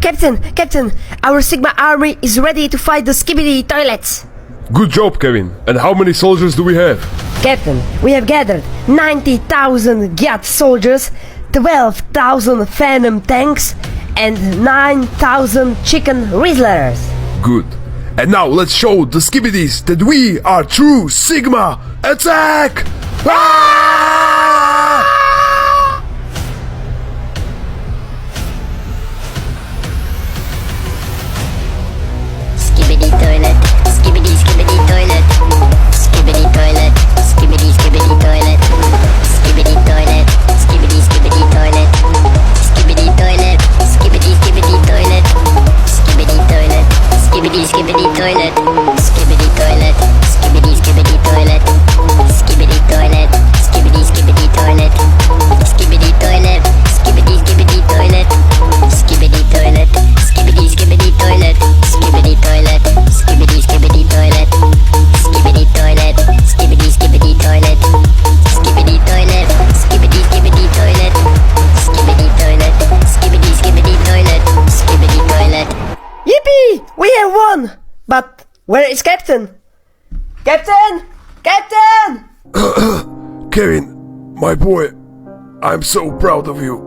Captain, our Sigma army is ready to fight the Skibidi toilets. Good job, Kevin. And how many soldiers do we have? Captain, we have gathered 90,000 Gyat soldiers, 12,000 Phantom tanks, and 9,000 chicken Rizzlers. Good. And now let's show the Skibidis that we are true Sigma! Attack! Ah! Skibidi toilet, skibidi skibidi toilet, skibidi toilet, skibidi skibidi toilet, skibidi toilet, skibidi skibidi toilet, skibidi toilet, skibidi skibidi toilet, skibidi toilet, skibidi skibidi toilet, skibidi toilet, skibidi skibidi toilet, skibidi toilet, skibidi skibidi toilet, skibidi toilet, skibidi skibidi toilet, skibidi toilet, skibidi skibidi toilet, skibidi toilet, skibidi skibidi toilet, skibidi toilet, skibidi skibidi toilet, skibidi toilet, skibidi skibidi toilet, skibidi toilet, skibidi skibidi toilet, skibidi toilet. Yippee! We have won! But where is Captain? Captain! Kevin, my boy, I'm so proud of you.